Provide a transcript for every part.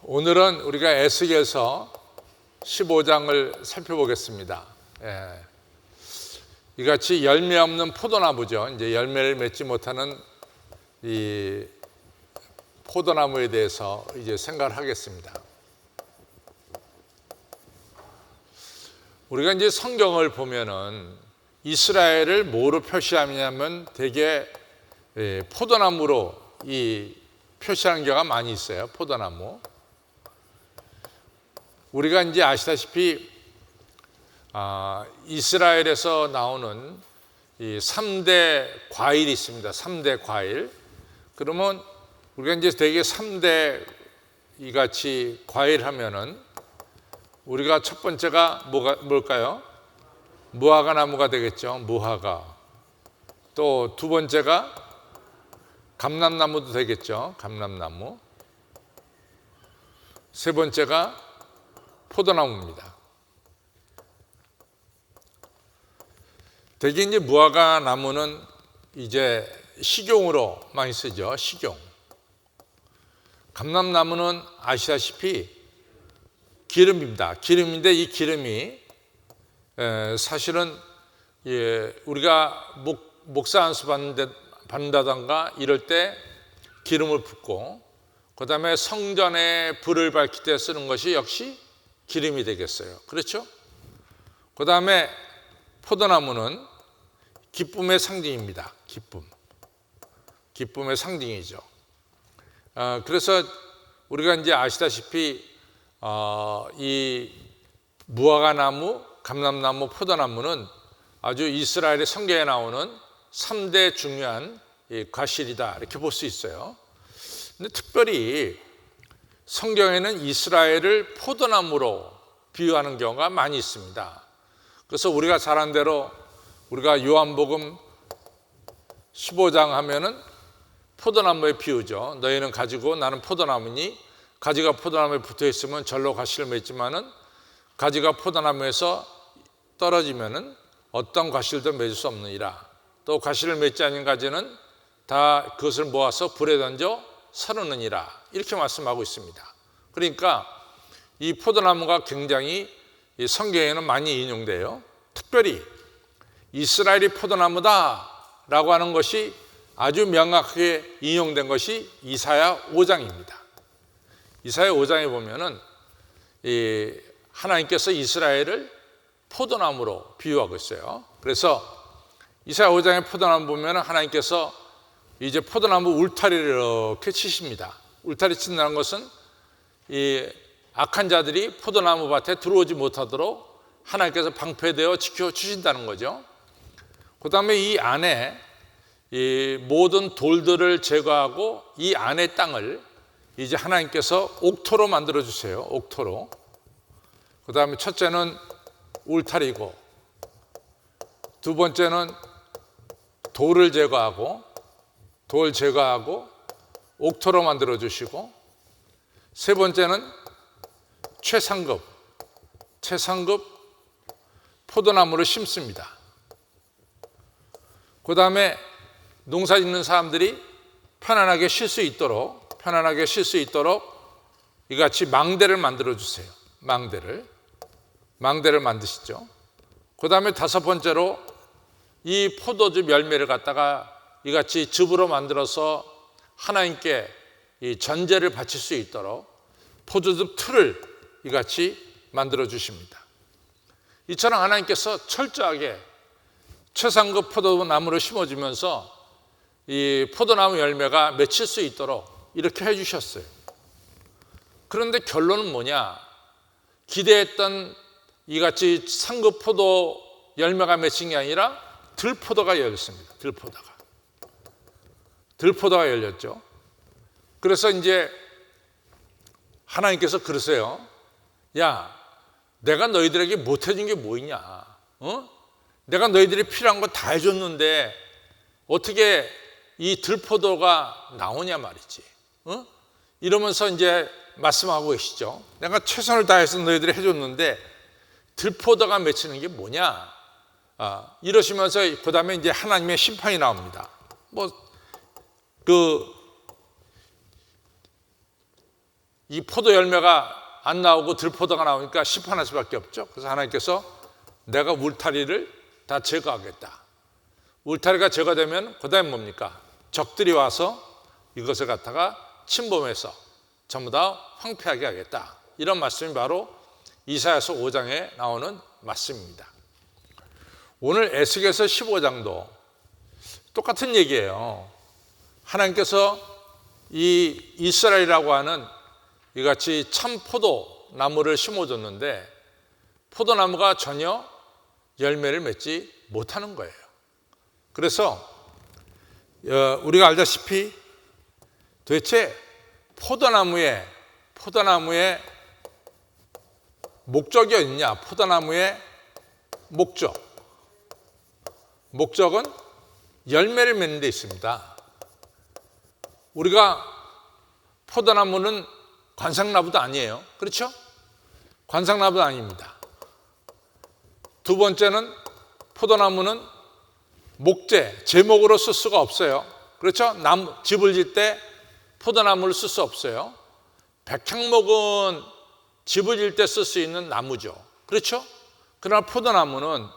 오늘은 우리가 에스겔서 15장을 살펴보겠습니다. 이같이 열매 없는 포도나무죠. 이제 열매를 맺지 못하는 이 포도나무에 대해서 이제 생각을 하겠습니다. 우리가 이제 성경을 보면은 이스라엘을 뭐로 표시하냐면 대개 포도나무로 이 표시하는 경우가 많이 있어요. 포도나무. 우리가 이제 아시다시피 이스라엘에서 나오는 이 3대 과일이 있습니다. 3대 과일. 그러면 우리가 이제 대개 3대 이같이 과일 하면은 우리가 첫 번째가 뭘까요? 무화과 나무가 되겠죠. 무화과. 또 두 번째가 감람나무도 되겠죠. 감람나무. 세 번째가 포도나무입니다. 대개 이제 무화과 나무는 이제 식용으로 많이 쓰죠. 식용. 감람나무는 아시다시피 기름입니다. 기름인데 이 기름이 사실은 우리가 목사 안수 받는다던가 이럴 때 기름을 붓고 그 다음에 성전에 불을 밝힐 때 쓰는 것이 역시 기름이 되겠어요. 그렇죠? 그 다음에 포도나무는 기쁨의 상징입니다. 기쁨의 상징이죠. 그래서 우리가 이제 아시다시피 이 무화과 나무, 감람나무, 포도나무는 아주 이스라엘의 성경에 나오는 3대 중요한 과실이다 이렇게 볼 수 있어요. 근데 특별히 성경에는 이스라엘을 포도나무로 비유하는 경우가 많이 있습니다. 그래서 우리가 잘 아는 대로 우리가 요한복음 15장 하면은 포도나무의 비유죠. 너희는 가지고 나는 포도나무니 가지가 포도나무에 붙어 있으면 절로 과실을 맺지만은 가지가 포도나무에서 떨어지면은 어떤 과실도 맺을 수 없느니라. 또 과실을 맺지 않은 가지는 다 그것을 모아서 불에 던져 서르느니라. 이렇게 말씀하고 있습니다. 그러니까 이 포도나무가 굉장히 성경에는 많이 인용돼요. 특별히 이스라엘이 포도나무다 라고 하는 것이 아주 명확하게 인용된 것이 이사야 5장입니다. 이사야 5장에 보면은 하나님께서 이스라엘을 포도나무로 비유하고 있어요. 그래서 이사야 5장의 포도나무 보면 하나님께서 이제 포도나무 울타리를 이렇게 치십니다. 울타리 친다는 것은 이 악한 자들이 포도나무 밭에 들어오지 못하도록 하나님께서 방패되어 지켜주신다는 거죠. 그 다음에 이 안에 이 모든 돌들을 제거하고 이 안의 땅을 이제 하나님께서 옥토로 만들어 주세요. 옥토로. 그 다음에 첫째는 울타리고 두 번째는 돌을 제거하고 옥토로 만들어 주시고 세 번째는 최상급 포도나무를 심습니다. 그 다음에 농사 짓는 사람들이 편안하게 쉴 수 있도록 이같이 망대를 만들어 주세요. 망대를 만드시죠. 그 다음에 다섯 번째로 이 포도즙 열매를 갖다가 이같이 즙으로 만들어서 하나님께 이 전제를 바칠 수 있도록 포도즙 틀을 이같이 만들어 주십니다. 이처럼 하나님께서 철저하게 최상급 포도나무를 심어주면서 이 포도나무 열매가 맺힐 수 있도록 이렇게 해주셨어요. 그런데 결론은 뭐냐? 기대했던 이같이 상급 포도 열매가 맺힌 게 아니라 들포도가 열렸습니다. 들포도가 열렸죠. 그래서 이제 하나님께서 그러세요. 야, 내가 너희들에게 못 해준 게 뭐 있냐? 내가 너희들이 필요한 거 다 해줬는데 어떻게 이 들포도가 나오냐 말이지. 이러면서 이제 말씀하고 계시죠. 내가 최선을 다해서 너희들이 해줬는데 들포도가 맺히는 게 뭐냐? 이러시면서 그 다음에 이제 하나님의 심판이 나옵니다. 이 포도 열매가 안 나오고 들포도가 나오니까 심판할 수밖에 없죠. 그래서 하나님께서 내가 울타리를 다 제거하겠다. 울타리가 제거되면 그다음에 뭡니까? 적들이 와서 이것을 갖다가 침범해서 전부 다 황폐하게 하겠다. 이런 말씀이 바로 이사야서 5장에 나오는 말씀입니다. 오늘 에스겔서 15장도 똑같은 얘기예요. 하나님께서 이 이스라엘이라고 하는 이같이 참 포도나무를 심어줬는데 포도나무가 전혀 열매를 맺지 못하는 거예요. 그래서 우리가 알다시피 도대체 포도나무의 목적이 어딨냐? 포도나무의 목적은 열매를 맺는 데 있습니다. 우리가 포도나무는 관상나무도 아니에요. 그렇죠? 관상나무도 아닙니다. 두 번째는 포도나무는 목재, 제목으로 쓸 수가 없어요. 그렇죠? 집을 질 때 포도나무를 쓸 수 없어요. 백향목은 집을 질 때 쓸 수 있는 나무죠. 그렇죠? 그러나 포도나무는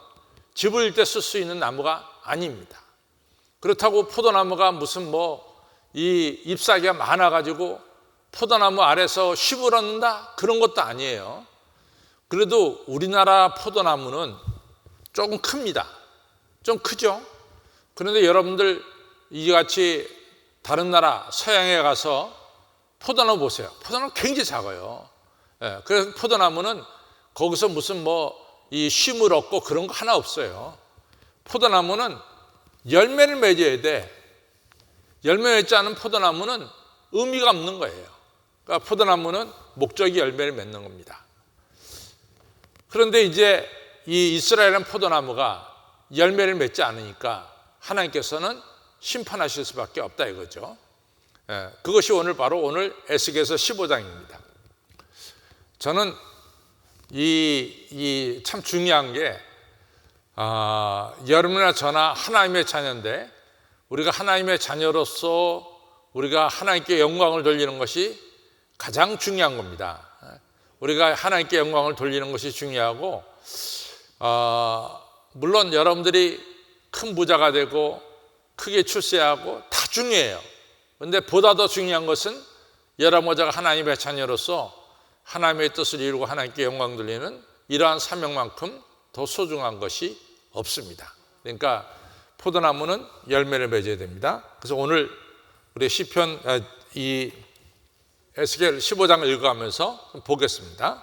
집을 질 때 쓸 수 있는 나무가 아닙니다. 그렇다고 포도나무가 무슨 이 잎사귀가 많아가지고 포도나무 아래서 씹을 얻는다? 그런 것도 아니에요. 그래도 우리나라 포도나무는 조금 큽니다. 좀 크죠? 그런데 여러분들 이같이 다른 나라 서양에 가서 포도나무 보세요. 포도나무 굉장히 작아요. 그래서 포도나무는 거기서 무슨 이 쉼을 얻고 그런 거 하나 없어요. 포도나무는 열매를 맺어야 돼. 열매 맺지 않은 포도나무는 의미가 없는 거예요. 그러니까 포도나무는 목적이 열매를 맺는 겁니다. 그런데 이제 이 이스라엘은 포도나무가 열매를 맺지 않으니까 하나님께서는 심판하실 수밖에 없다 이거죠. 그것이 바로 오늘 에스겔서 15장입니다. 저는 이 참 중요한 게 여러분이나 저나 하나님의 자녀인데 우리가 하나님의 자녀로서 우리가 하나님께 영광을 돌리는 것이 가장 중요한 겁니다. 우리가 하나님께 영광을 돌리는 것이 중요하고 물론 여러분들이 큰 부자가 되고 크게 출세하고 다 중요해요. 그런데 보다 더 중요한 것은 여러모자가 하나님의 자녀로서 하나님의 뜻을 이루고 하나님께 영광 돌리는 이러한 사명만큼 더 소중한 것이 없습니다. 그러니까 포도나무는 열매를 맺어야 됩니다. 그래서 오늘 우리 시편 이 에스겔 15장을 읽어가면서 보겠습니다.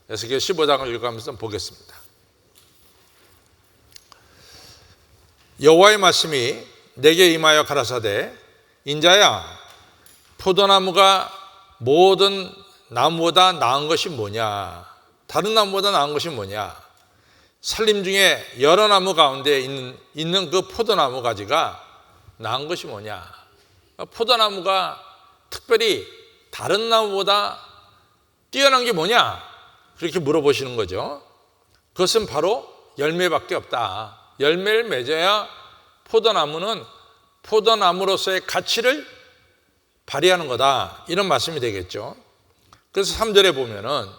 에스겔 15장을 읽어가면서 보겠습니다. 여호와의 말씀이 내게 임하여 가라사대 인자야 포도나무가 모든 나무보다 나은 것이 뭐냐? 다른 나무보다 나은 것이 뭐냐? 산림 중에 여러 나무 가운데 있는 그 포도나무 가지가 나은 것이 뭐냐? 포도나무가 특별히 다른 나무보다 뛰어난 게 뭐냐? 그렇게 물어보시는 거죠. 그것은 바로 열매밖에 없다. 열매를 맺어야 포도나무는 포도나무로서의 가치를 발휘하는 거다. 이런 말씀이 되겠죠. 그래서 3절에 보면은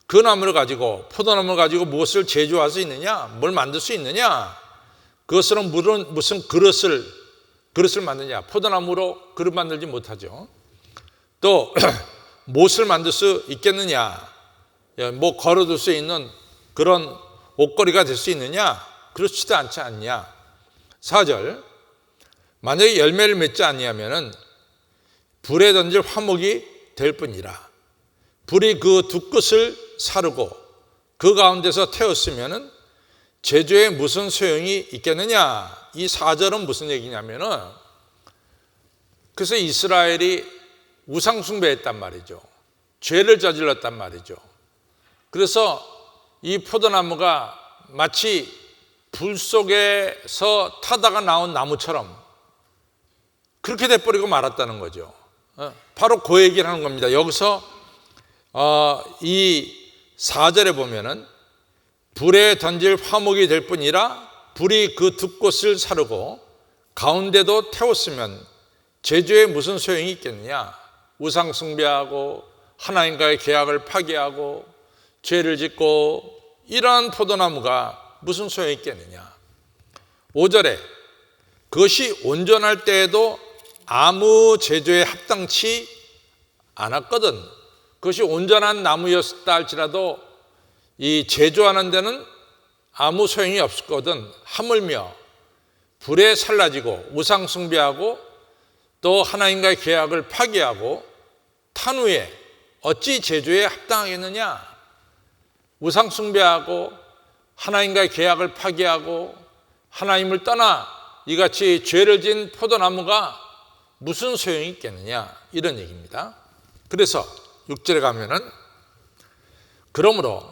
그 나무를 가지고 포도나무를 가지고 무엇을 제조할 수 있느냐? 뭘 만들 수 있느냐? 그것은 무슨 그릇을 만드냐? 포도나무로 그릇 만들지 못하죠. 또 못을 만들 수 있겠느냐? 걸어둘 수 있는 그런 옷걸이가 될 수 있느냐? 그렇지도 않지 않냐? 4절 만약에 열매를 맺지 아니하면은 불에 던질 화목이 될 뿐이라. 불이 그 두 끝을 사르고 그 가운데서 태웠으면은 제조에 무슨 소용이 있겠느냐? 이 4절은 무슨 얘기냐면은 그래서 이스라엘이 우상 숭배했단 말이죠. 죄를 저질렀단 말이죠. 그래서 이 포도나무가 마치 불 속에서 타다가 나온 나무처럼 그렇게 돼버리고 말았다는 거죠. 바로 그 얘기를 하는 겁니다. 여기서 이 4절에 보면은 불에 던질 화목이 될 뿐이라 불이 그 두 꽃을 사르고 가운데도 태웠으면 제조에 무슨 소용이 있겠느냐? 우상 숭배하고 하나님과의 계약을 파기하고 죄를 짓고 이러한 포도나무가 무슨 소용이 있겠느냐. 5절에 그것이 온전할 때에도 아무 제조에 합당치 않았거든. 그것이 온전한 나무였다 할지라도 이 제조하는 데는 아무 소용이 없었거든. 하물며 불에 살라지고 우상 숭배하고 또 하나님과의 계약을 파기하고 탄 후에 어찌 제조에 합당하겠느냐. 우상 숭배하고 하나님과의 계약을 파기하고 하나님을 떠나 이같이 죄를 지은 포도나무가 무슨 소용이 있겠느냐, 이런 얘기입니다. 그래서 6절에 가면은 그러므로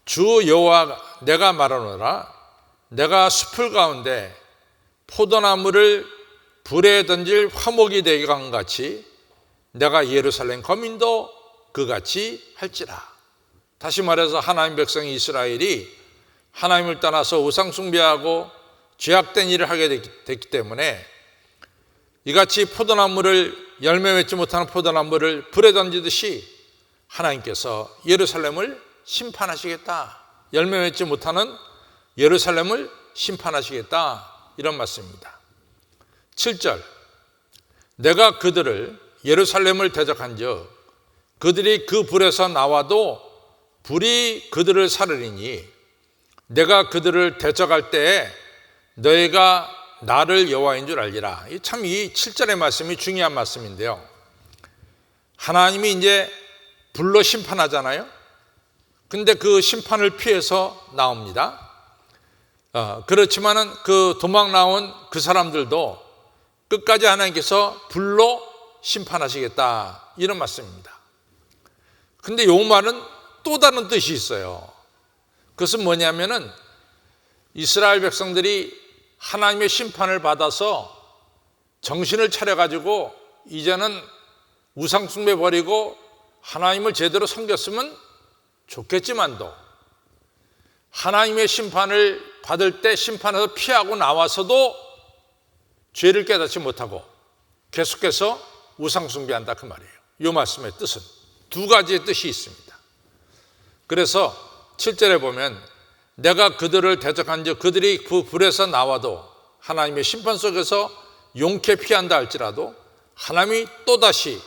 주 여호와 내가 말하노라 내가 숲을 가운데 포도나무를 불에 던질 화목이 되게 한 같이 내가 예루살렘 거민도 그같이 할지라. 다시 말해서 하나님 백성 이스라엘이 하나님을 떠나서 우상 숭배하고 죄악된 일을 하게 됐기 때문에 이같이 포도나무를 열매 맺지 못하는 포도나무를 불에 던지듯이 하나님께서 예루살렘을 심판하시겠다. 열매 맺지 못하는 예루살렘을 심판하시겠다. 이런 말씀입니다. 7절 내가 그들을 예루살렘을 대적한즉 그들이 그 불에서 나와도 불이 그들을 사르리니 내가 그들을 대적할 때에 너희가 나를 여호와인 줄 알리라. 참 이 7절의 말씀이 중요한 말씀인데요. 하나님이 이제 불로 심판하잖아요. 근데 그 심판을 피해서 나옵니다. 그렇지만은 그 도망 나온 그 사람들도 끝까지 하나님께서 불로 심판하시겠다, 이런 말씀입니다. 근데 이 말은 또 다른 뜻이 있어요. 그것은 뭐냐면은 이스라엘 백성들이 하나님의 심판을 받아서 정신을 차려가지고 이제는 우상 숭배 버리고 하나님을 제대로 섬겼으면 좋겠지만도 하나님의 심판을 받을 때 심판에서 피하고 나와서도 죄를 깨닫지 못하고 계속해서 우상 숭배한다, 그 말이에요. 이 말씀의 뜻은 두 가지의 뜻이 있습니다. 그래서 7절에 보면 내가 그들을 대적한즉 그들이 그 불에서 나와도 하나님의 심판 속에서 용케 피한다 할지라도 하나님이 또다시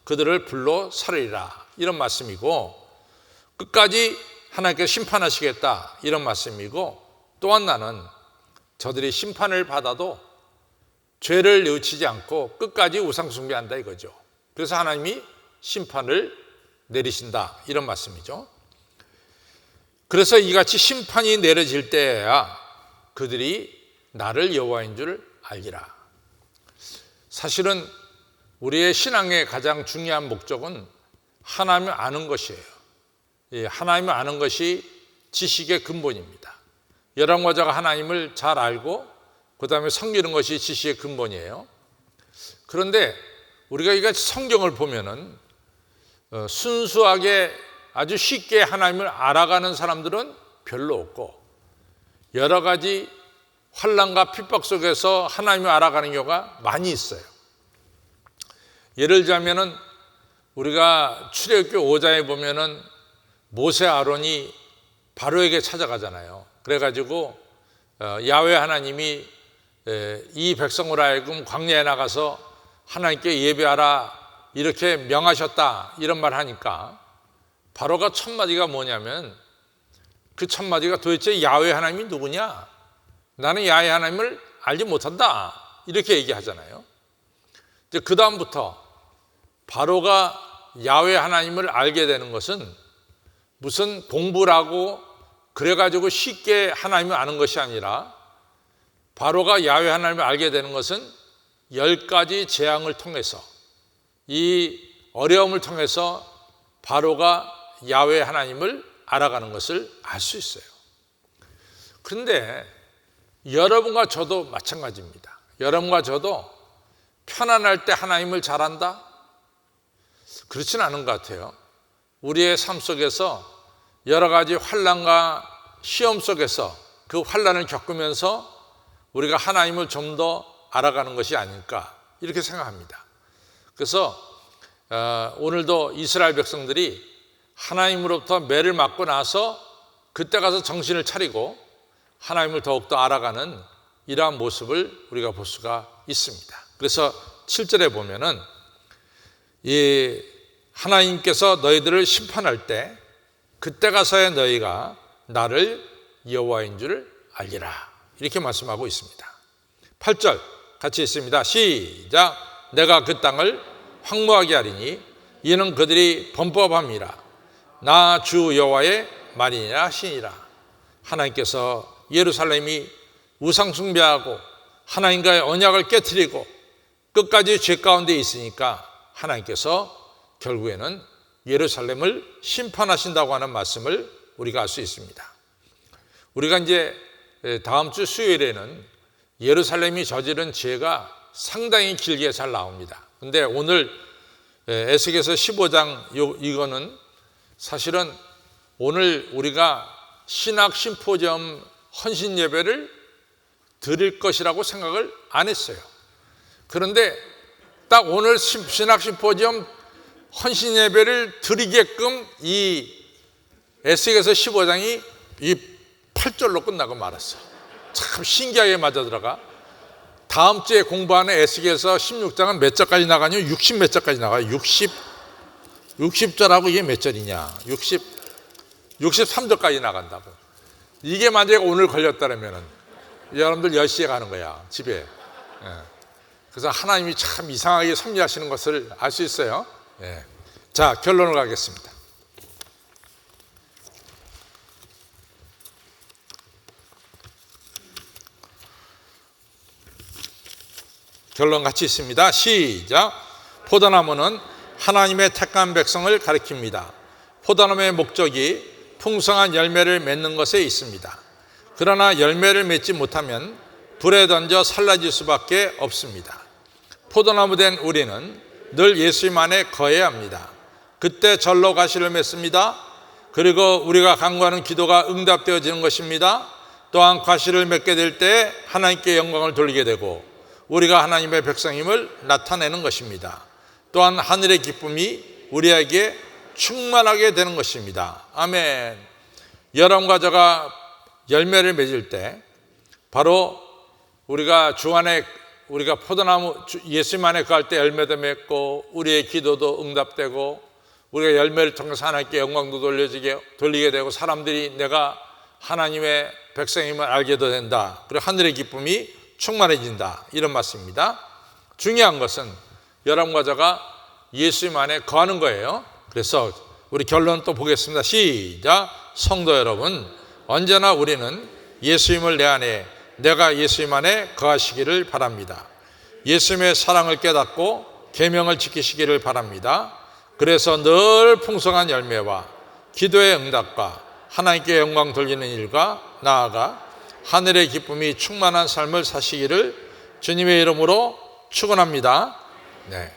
그들을 불로 사르리라, 이런 말씀이고, 끝까지 하나님께서 심판하시겠다, 이런 말씀이고, 또 하나는 저들이 심판을 받아도 죄를 뉘우치지 않고 끝까지 우상 숭배한다 이거죠. 그래서 하나님이 심판을 내리신다, 이런 말씀이죠. 그래서 이같이 심판이 내려질 때야 그들이 나를 여호와인 줄 알리라. 사실은 우리의 신앙의 가장 중요한 목적은 하나님을 아는 것이에요. 하나님을 아는 것이 지식의 근본입니다. 여러분과 저가 하나님을 잘 알고 그 다음에 섬기는 것이 지식의 근본이에요. 그런데 우리가 이같이 성경을 보면은 순수하게 아주 쉽게 하나님을 알아가는 사람들은 별로 없고, 여러 가지 환난과 핍박 속에서 하나님을 알아가는 경우가 많이 있어요. 예를 들자면은 우리가 출애굽기 5장에 보면은 모세 아론이 바로에게 찾아가잖아요. 그래가지고 야훼 하나님이 이 백성으로 하여금 광야에 나가서 하나님께 예배하라 이렇게 명하셨다, 이런 말 하니까 바로가 첫 마디가 뭐냐면, 그 첫 마디가 도대체 야훼 하나님이 누구냐? 나는 야훼 하나님을 알지 못한다, 이렇게 얘기하잖아요. 이제 그 다음부터 바로가 야훼 하나님을 알게 되는 것은 무슨 공부라고 그래가지고 쉽게 하나님을 아는 것이 아니라, 바로가 야훼 하나님을 알게 되는 것은 10가지 재앙을 통해서, 이 어려움을 통해서 바로가 야훼 하나님을 알아가는 것을 알 수 있어요. 그런데 여러분과 저도 마찬가지입니다. 여러분과 저도 편안할 때 하나님을 잘 안다? 그렇지는 않은 것 같아요. 우리의 삶 속에서 여러 가지 환난과 시험 속에서 그 환난을 겪으면서 우리가 하나님을 좀 더 알아가는 것이 아닐까, 이렇게 생각합니다. 그래서 오늘도 이스라엘 백성들이 하나님으로부터 매를 맞고 나서 그때 가서 정신을 차리고 하나님을 더욱더 알아가는 이러한 모습을 우리가 볼 수가 있습니다. 그래서 7절에 보면은 이 하나님께서 너희들을 심판할 때 그때 가서야 너희가 나를 여호와인 줄 알리라, 이렇게 말씀하고 있습니다. 8절 같이 있습니다. 시작. 내가 그 땅을 황무하게 하리니 이는 그들이 범법함이라. 나 주 여호와의 말이니라 하시니라. 하나님께서 예루살렘이 우상 숭배하고 하나님과의 언약을 깨트리고 끝까지 죄 가운데 있으니까 하나님께서 결국에는 예루살렘을 심판하신다고 하는 말씀을 우리가 알 수 있습니다. 우리가 이제 다음 주 수요일에는 예루살렘이 저지른 죄가 상당히 길게 잘 나옵니다. 근데 오늘 에스겔서 15장 이거는 사실은 오늘 우리가 신학 심포지엄 헌신 예배를 드릴 것이라고 생각을 안 했어요. 그런데 딱 오늘 신학 심포지엄 헌신 예배를 드리게끔 이 에스겔서 15장이 이 8절로 끝나고 말았어. 참 신기하게 맞아들어가. 다음 주에 공부하는 에스겔서 16장은 몇 절까지 나가냐? 60 몇 절까지 나가요. 60절하고 이게 몇 절이냐? 63절까지 나간다고. 이게 만약에 오늘 걸렸다면 여러분들 10시에 가는 거야, 집에. 그래서 하나님이 참 이상하게 섭리하시는 것을 알 수 있어요. 자, 결론을 가겠습니다. 결론 같이 있습니다. 시작. 포도나무는 하나님의 택한 백성을 가리킵니다. 포도나무의 목적이 풍성한 열매를 맺는 것에 있습니다. 그러나 열매를 맺지 못하면 불에 던져 살라질 수밖에 없습니다. 포도나무 된 우리는 늘 예수님 안에 거해야 합니다. 그때 절로 가시를 맺습니다. 그리고 우리가 간구하는 기도가 응답되어지는 것입니다. 또한 과실을 맺게 될 때 하나님께 영광을 돌리게 되고 우리가 하나님의 백성임을 나타내는 것입니다. 또한 하늘의 기쁨이 우리에게 충만하게 되는 것입니다. 아멘. 여러분과 저가 열매를 맺을 때 바로 우리가 주 안에 우리가 포도나무 예수님 안에 거할 때 열매도 맺고 우리의 기도도 응답되고 우리가 열매를 통해서 하나님께 영광도 돌리게 되고 사람들이 내가 하나님의 백성임을 알게도 된다. 그리고 하늘의 기쁨이 충만해진다. 이런 말씀입니다. 중요한 것은 여러분과 저가 예수님 안에 거하는 거예요. 그래서 우리 결론 또 보겠습니다. 시작. 성도 여러분, 언제나 우리는 예수님을 내 안에, 내가 예수님 안에 거하시기를 바랍니다. 예수님의 사랑을 깨닫고 계명을 지키시기를 바랍니다. 그래서 늘 풍성한 열매와 기도의 응답과 하나님께 영광 돌리는 일과 나아가 하늘의 기쁨이 충만한 삶을 사시기를 주님의 이름으로 축원합니다. 네.